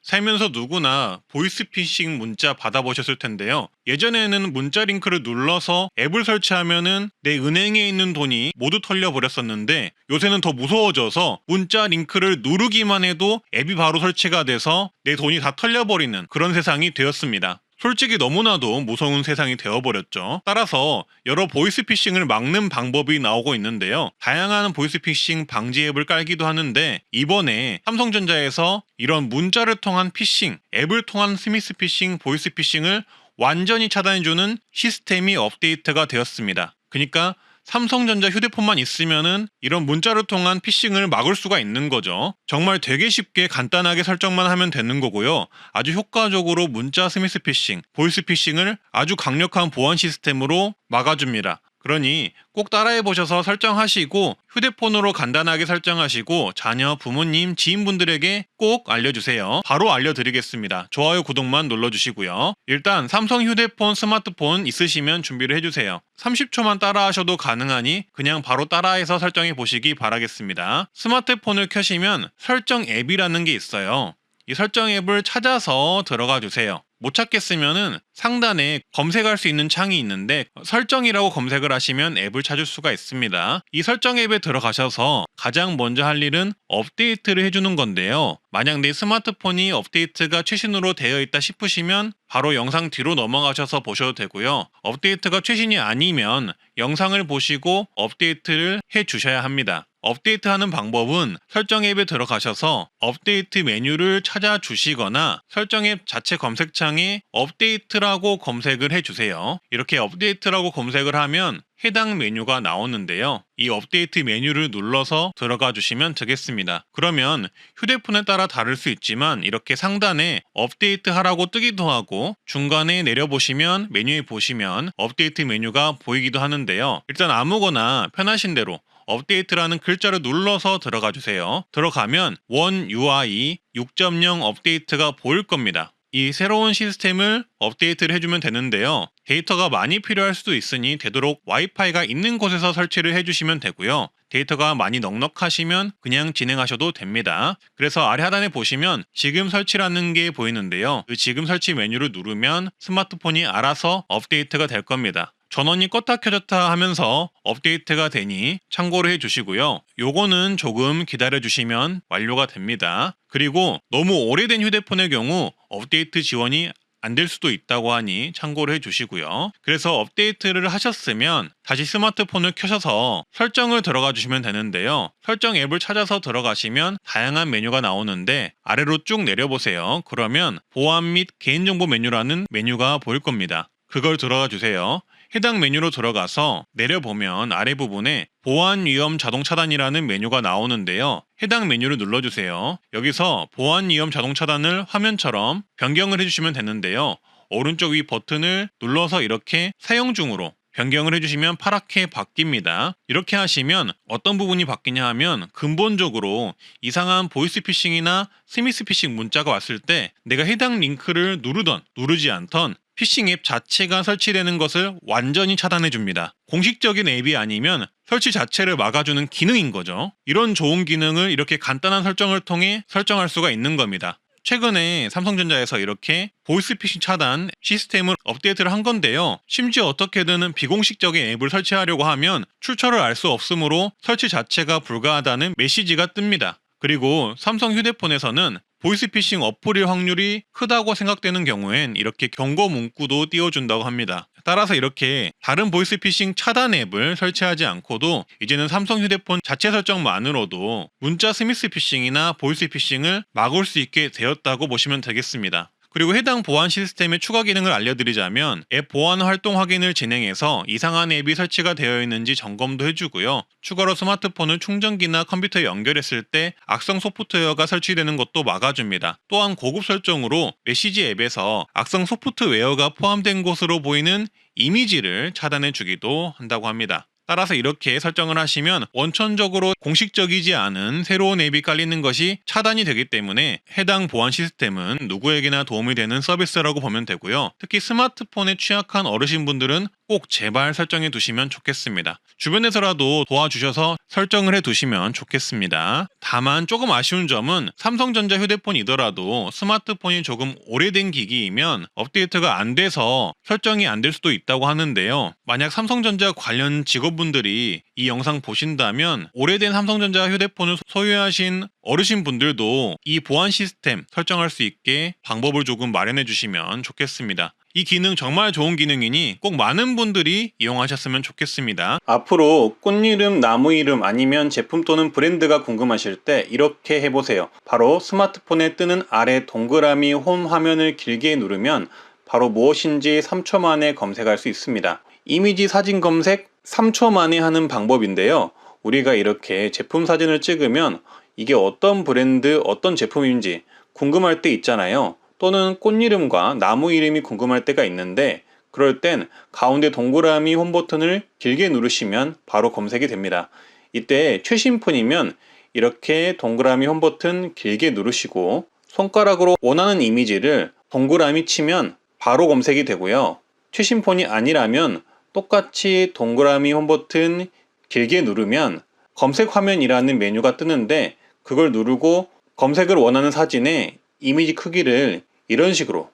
살면서 누구나 보이스피싱 문자 받아보셨을 텐데요. 예전에는 문자 링크를 눌러서 앱을 설치하면은 내 은행에 있는 돈이 모두 털려버렸었는데 요새는 더 무서워져서 문자 링크를 누르기만 해도 앱이 바로 설치가 돼서 내 돈이 다 털려버리는 그런 세상이 되었습니다. 솔직히 너무나도 무서운 세상이 되어버렸죠. 따라서 여러 보이스피싱을 막는 방법이 나오고 있는데요. 다양한 보이스피싱 방지 앱을 깔기도 하는데 이번에 삼성전자에서 이런 문자를 통한 피싱, 앱을 통한 스미스피싱, 보이스피싱을 완전히 차단해주는 시스템이 업데이트가 되었습니다. 그러니까 삼성전자 휴대폰만 있으면은 이런 문자를 통한 피싱을 막을 수가 있는 거죠. 정말 되게 쉽게 간단하게 설정만 하면 되는 거고요. 아주 효과적으로 문자 스미스 피싱, 보이스 피싱을 아주 강력한 보안 시스템으로 막아줍니다. 그러니 꼭 따라해보셔서 설정하시고 휴대폰으로 간단하게 설정하시고 자녀, 부모님, 지인분들에게 꼭 알려주세요. 바로 알려드리겠습니다. 좋아요, 구독만 눌러주시고요. 일단 삼성 휴대폰, 스마트폰 있으시면 준비를 해주세요. 30초만 따라하셔도 가능하니 그냥 바로 따라해서 설정해 보시기 바라겠습니다. 스마트폰을 켜시면 설정 앱이라는 게 있어요. 이 설정 앱을 찾아서 들어가 주세요. 못 찾겠으면은 상단에 검색할 수 있는 창이 있는데 설정이라고 검색을 하시면 앱을 찾을 수가 있습니다. 이 설정 앱에 들어가셔서 가장 먼저 할 일은 업데이트를 해주는 건데요. 만약 내 스마트폰이 업데이트가 최신으로 되어 있다 싶으시면 바로 영상 뒤로 넘어가셔서 보셔도 되고요. 업데이트가 최신이 아니면 영상을 보시고 업데이트를 해 주셔야 합니다. 업데이트하는 방법은 설정 앱에 들어가셔서 업데이트 메뉴를 찾아주시거나 설정 앱 자체 검색창에 업데이트라고 검색을 해주세요. 이렇게 업데이트라고 검색을 하면 해당 메뉴가 나오는데요. 이 업데이트 메뉴를 눌러서 들어가 주시면 되겠습니다. 그러면 휴대폰에 따라 다를 수 있지만 이렇게 상단에 업데이트 하라고 뜨기도 하고 중간에 내려보시면 메뉴에 보시면 업데이트 메뉴가 보이기도 하는데요. 일단 아무거나 편하신 대로 업데이트라는 글자를 눌러서 들어가 주세요. 들어가면 원 UI 6.0 업데이트가 보일 겁니다. 이 새로운 시스템을 업데이트를 해주면 되는데요. 데이터가 많이 필요할 수도 있으니 되도록 와이파이가 있는 곳에서 설치를 해주시면 되고요. 데이터가 많이 넉넉하시면 그냥 진행하셔도 됩니다. 그래서 아래 하단에 보시면 지금 설치라는 게 보이는데요. 그 지금 설치 메뉴를 누르면 스마트폰이 알아서 업데이트가 될 겁니다. 전원이 껐다 켜졌다 하면서 업데이트가 되니 참고를 해주시고요. 요거는 조금 기다려주시면 완료가 됩니다. 그리고 너무 오래된 휴대폰의 경우 업데이트 지원이 안 될 수도 있다고 하니 참고를 해주시고요. 그래서 업데이트를 하셨으면 다시 스마트폰을 켜셔서 설정을 들어가 주시면 되는데요. 설정 앱을 찾아서 들어가시면 다양한 메뉴가 나오는데 아래로 쭉 내려보세요. 그러면 보안 및 개인정보 메뉴라는 메뉴가 보일 겁니다. 그걸 들어가 주세요. 해당 메뉴로 들어가서 내려보면 아래 부분에 보안 위험 자동 차단이라는 메뉴가 나오는데요. 해당 메뉴를 눌러주세요. 여기서 보안 위험 자동 차단을 화면처럼 변경을 해주시면 되는데요. 오른쪽 위 버튼을 눌러서 이렇게 사용 중으로 변경을 해주시면 파랗게 바뀝니다. 이렇게 하시면 어떤 부분이 바뀌냐 하면 근본적으로 이상한 보이스피싱이나 스미스피싱 문자가 왔을 때 내가 해당 링크를 누르던 누르지 않던 피싱 앱 자체가 설치되는 것을 완전히 차단해 줍니다. 공식적인 앱이 아니면 설치 자체를 막아주는 기능인 거죠. 이런 좋은 기능을 이렇게 간단한 설정을 통해 설정할 수가 있는 겁니다. 최근에 삼성전자에서 이렇게 보이스피싱 차단 시스템을 업데이트를 한 건데요. 심지어 어떻게든 비공식적인 앱을 설치하려고 하면 출처를 알 수 없으므로 설치 자체가 불가하다는 메시지가 뜹니다. 그리고 삼성 휴대폰에서는 보이스피싱 어플일 확률이 크다고 생각되는 경우엔 이렇게 경고 문구도 띄워준다고 합니다. 따라서 이렇게 다른 보이스피싱 차단 앱을 설치하지 않고도 이제는 삼성 휴대폰 자체 설정만으로도 문자 스미스피싱이나 보이스피싱을 막을 수 있게 되었다고 보시면 되겠습니다. 그리고 해당 보안 시스템의 추가 기능을 알려드리자면 앱 보안 활동 확인을 진행해서 이상한 앱이 설치가 되어 있는지 점검도 해주고요. 추가로 스마트폰을 충전기나 컴퓨터에 연결했을 때 악성 소프트웨어가 설치되는 것도 막아줍니다. 또한 고급 설정으로 메시지 앱에서 악성 소프트웨어가 포함된 것으로 보이는 이미지를 차단해주기도 한다고 합니다. 따라서 이렇게 설정을 하시면 원천적으로 공식적이지 않은 새로운 앱이 깔리는 것이 차단이 되기 때문에 해당 보안 시스템은 누구에게나 도움이 되는 서비스라고 보면 되고요. 특히 스마트폰에 취약한 어르신분들은 꼭 제발 설정해 두시면 좋겠습니다. 주변에서라도 도와주셔서 설정을 해 두시면 좋겠습니다. 다만 조금 아쉬운 점은 삼성전자 휴대폰이더라도 스마트폰이 조금 오래된 기기이면 업데이트가 안 돼서 설정이 안 될 수도 있다고 하는데요. 만약 삼성전자 관련 직원분들이 이 영상 보신다면 오래된 삼성전자 휴대폰을 소유하신 어르신 분들도 이 보안 시스템 설정할 수 있게 방법을 조금 마련해 주시면 좋겠습니다. 이 기능 정말 좋은 기능이니 꼭 많은 분들이 이용하셨으면 좋겠습니다. 앞으로 꽃 이름, 나무 이름 아니면 제품 또는 브랜드가 궁금하실 때 이렇게 해보세요. 바로 스마트폰에 뜨는 아래 동그라미 홈 화면을 길게 누르면 바로 무엇인지 3초 만에 검색할 수 있습니다. 이미지 사진 검색 3초 만에 하는 방법인데요. 우리가 이렇게 제품 사진을 찍으면 이게 어떤 브랜드, 어떤 제품인지 궁금할 때 있잖아요. 또는 꽃 이름과 나무 이름이 궁금할 때가 있는데 그럴 땐 가운데 동그라미 홈 버튼을 길게 누르시면 바로 검색이 됩니다. 이때 최신 폰이면 이렇게 동그라미 홈 버튼 길게 누르시고 손가락으로 원하는 이미지를 동그라미 치면 바로 검색이 되고요. 최신 폰이 아니라면 똑같이 동그라미 홈 버튼 길게 누르면 검색 화면이라는 메뉴가 뜨는데 그걸 누르고 검색을 원하는 사진에 이미지 크기를 이런 식으로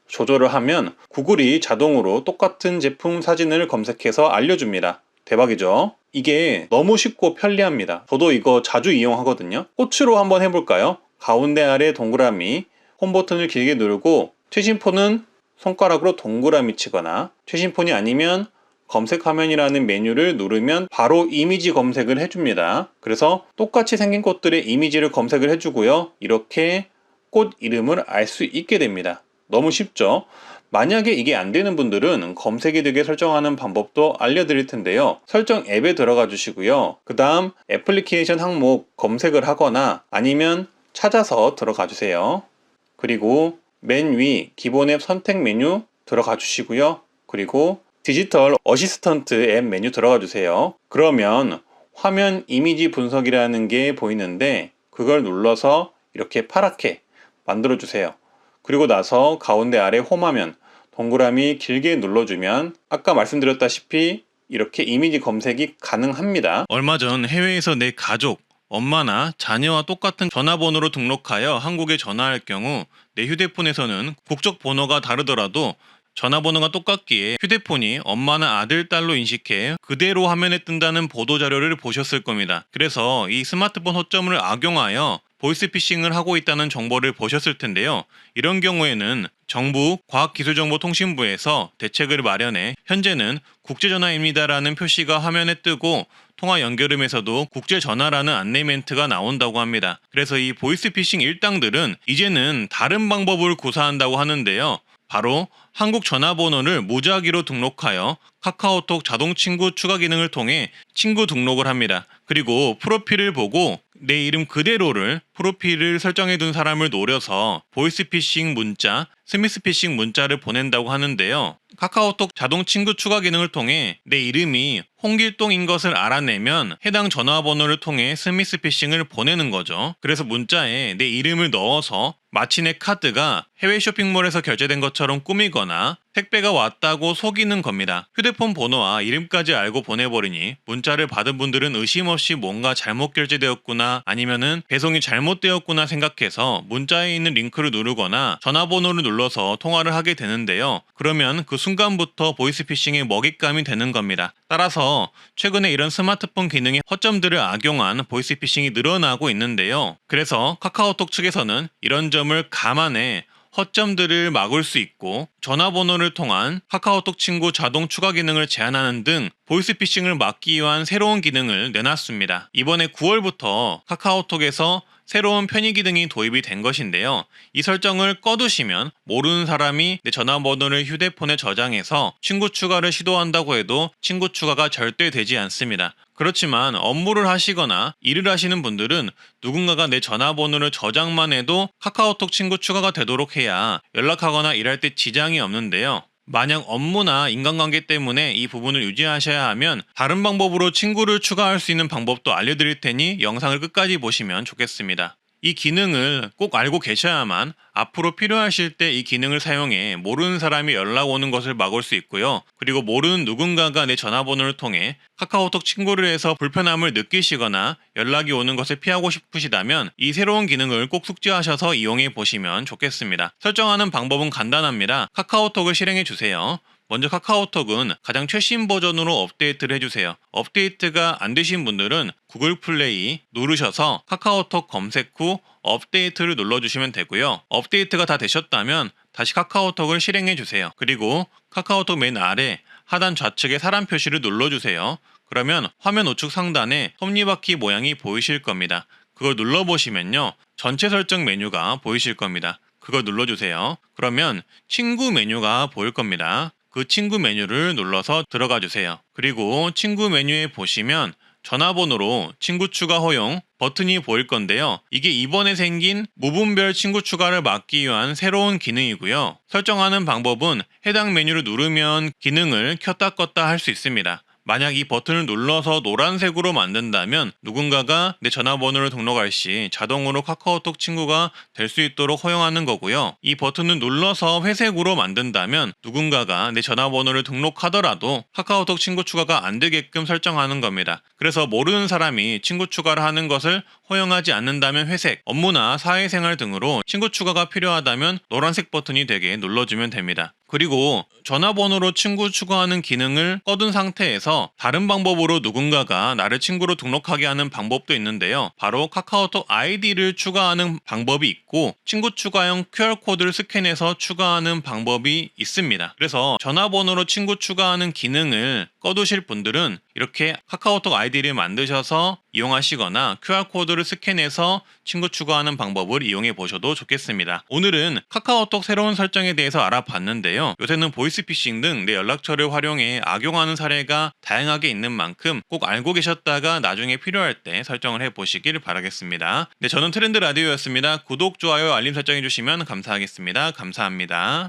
조절을 하면 구글이 자동으로 똑같은 제품 사진을 검색해서 알려줍니다. 대박이죠? 이게 너무 쉽고 편리합니다. 저도 이거 자주 이용하거든요. 꽃으로 한번 해볼까요? 가운데 아래 동그라미 홈 버튼을 길게 누르고 최신 폰은 손가락으로 동그라미 치거나 최신 폰이 아니면 검색 화면이라는 메뉴를 누르면 바로 이미지 검색을 해줍니다. 그래서 똑같이 생긴 꽃들의 이미지를 검색을 해주고요. 이렇게 꽃 이름을 알 수 있게 됩니다. 너무 쉽죠? 만약에 이게 안 되는 분들은 검색이 되게 설정하는 방법도 알려드릴 텐데요. 설정 앱에 들어가 주시고요. 그 다음 애플리케이션 항목 검색을 하거나 아니면 찾아서 들어가 주세요. 그리고 맨 위 기본 앱 선택 메뉴 들어가 주시고요. 그리고 디지털 어시스턴트 앱 메뉴 들어가 주세요. 그러면 화면 이미지 분석이라는 게 보이는데 그걸 눌러서 이렇게 파랗게 만들어 주세요. 그리고 나서 가운데 아래 홈화면 동그라미 길게 눌러주면 아까 말씀드렸다시피 이렇게 이미지 검색이 가능합니다. 얼마 전 해외에서 내 가족, 엄마나 자녀와 똑같은 전화번호로 등록하여 한국에 전화할 경우 내 휴대폰에서는 국적 번호가 다르더라도 전화번호가 똑같기에 휴대폰이 엄마나 아들, 딸로 인식해 그대로 화면에 뜬다는 보도자료를 보셨을 겁니다. 그래서 이 스마트폰 허점을 악용하여 보이스피싱을 하고 있다는 정보를 보셨을 텐데요. 이런 경우에는 정부 과학기술정보통신부에서 대책을 마련해 현재는 국제전화입니다라는 표시가 화면에 뜨고 통화 연결음에서도 국제전화라는 안내 멘트가 나온다고 합니다. 그래서 이 보이스피싱 일당들은 이제는 다른 방법을 구사한다고 하는데요. 바로 한국 전화번호를 무작위로 등록하여 카카오톡 자동 친구 추가 기능을 통해 친구 등록을 합니다. 그리고 프로필을 보고 내 이름 그대로를 프로필을 설정해둔 사람을 노려서 보이스피싱 문자, 스미스피싱 문자를 보낸다고 하는데요. 카카오톡 자동 친구 추가 기능을 통해 내 이름이 홍길동인 것을 알아내면 해당 전화번호를 통해 스미스피싱을 보내는 거죠. 그래서 문자에 내 이름을 넣어서 마치 내 카드가 해외 쇼핑몰에서 결제된 것처럼 꾸미거나 택배가 왔다고 속이는 겁니다. 휴대폰 번호와 이름까지 알고 보내버리니 문자를 받은 분들은 의심 없이 뭔가 잘못 결제되었구나 아니면은 배송이 잘못되었구나 생각해서 문자에 있는 링크를 누르거나 전화번호를 눌러서 통화를 하게 되는데요. 그러면 그 순간부터 보이스피싱의 먹잇감이 되는 겁니다. 따라서 최근에 이런 스마트폰 기능의 허점들을 악용한 보이스피싱이 늘어나고 있는데요. 그래서 카카오톡 측에서는 이런 점을 감안해 허점들을 막을 수 있고 전화번호를 통한 카카오톡 친구 자동 추가 기능을 제한하는 등 보이스피싱을 막기 위한 새로운 기능을 내놨습니다. 이번에 9월부터 카카오톡에서 새로운 편의 기능이 도입이 된 것인데요. 이 설정을 꺼두시면 모르는 사람이 내 전화번호를 휴대폰에 저장해서 친구 추가를 시도한다고 해도 친구 추가가 절대 되지 않습니다. 그렇지만 업무를 하시거나 일을 하시는 분들은 누군가가 내 전화번호를 저장만 해도 카카오톡 친구 추가가 되도록 해야 연락하거나 일할 때 지장이 없는데요. 만약 업무나 인간관계 때문에 이 부분을 유지하셔야 하면 다른 방법으로 친구를 추가할 수 있는 방법도 알려드릴 테니 영상을 끝까지 보시면 좋겠습니다. 이 기능을 꼭 알고 계셔야만 앞으로 필요하실 때 이 기능을 사용해 모르는 사람이 연락 오는 것을 막을 수 있고요. 그리고 모르는 누군가가 내 전화번호를 통해 카카오톡 친구를 해서 불편함을 느끼시거나 연락이 오는 것을 피하고 싶으시다면 이 새로운 기능을 꼭 숙지하셔서 이용해 보시면 좋겠습니다. 설정하는 방법은 간단합니다. 카카오톡을 실행해 주세요. 먼저 카카오톡은 가장 최신 버전으로 업데이트를 해주세요. 업데이트가 안 되신 분들은 구글 플레이 누르셔서 카카오톡 검색 후 업데이트를 눌러주시면 되고요. 업데이트가 다 되셨다면 다시 카카오톡을 실행해 주세요. 그리고 카카오톡 맨 아래 하단 좌측에 사람 표시를 눌러주세요. 그러면 화면 우측 상단에 톱니바퀴 모양이 보이실 겁니다. 그걸 눌러보시면요. 전체 설정 메뉴가 보이실 겁니다. 그걸 눌러주세요. 그러면 친구 메뉴가 보일 겁니다. 그 친구 메뉴를 눌러서 들어가 주세요. 그리고 친구 메뉴에 보시면 전화번호로 친구 추가 허용 버튼이 보일 건데요. 이게 이번에 생긴 무분별 친구 추가를 막기 위한 새로운 기능이고요. 설정하는 방법은 해당 메뉴를 누르면 기능을 켰다 껐다 할 수 있습니다. 만약 이 버튼을 눌러서 노란색으로 만든다면 누군가가 내 전화번호를 등록할 시 자동으로 카카오톡 친구가 될 수 있도록 허용하는 거고요. 이 버튼을 눌러서 회색으로 만든다면 누군가가 내 전화번호를 등록하더라도 카카오톡 친구 추가가 안 되게끔 설정하는 겁니다. 그래서 모르는 사람이 친구 추가를 하는 것을 허용하지 않는다면 회색, 업무나 사회생활 등으로 친구 추가가 필요하다면 노란색 버튼이 되게 눌러주면 됩니다. 그리고 전화번호로 친구 추가하는 기능을 꺼둔 상태에서 다른 방법으로 누군가가 나를 친구로 등록하게 하는 방법도 있는데요. 바로 카카오톡 아이디를 추가하는 방법이 있고 친구 추가용 QR코드를 스캔해서 추가하는 방법이 있습니다. 그래서 전화번호로 친구 추가하는 기능을 꺼두실 분들은 이렇게 카카오톡 아이디를 만드셔서 이용하시거나 QR코드를 스캔해서 친구 추가하는 방법을 이용해 보셔도 좋겠습니다. 오늘은 카카오톡 새로운 설정에 대해서 알아봤는데요. 요새는 보이스피싱 등 내 연락처를 활용해 악용하는 사례가 다양하게 있는 만큼 꼭 알고 계셨다가 나중에 필요할 때 설정을 해보시길 바라겠습니다. 네, 저는 트렌드 라디오였습니다. 구독, 좋아요, 알림 설정해 주시면 감사하겠습니다. 감사합니다.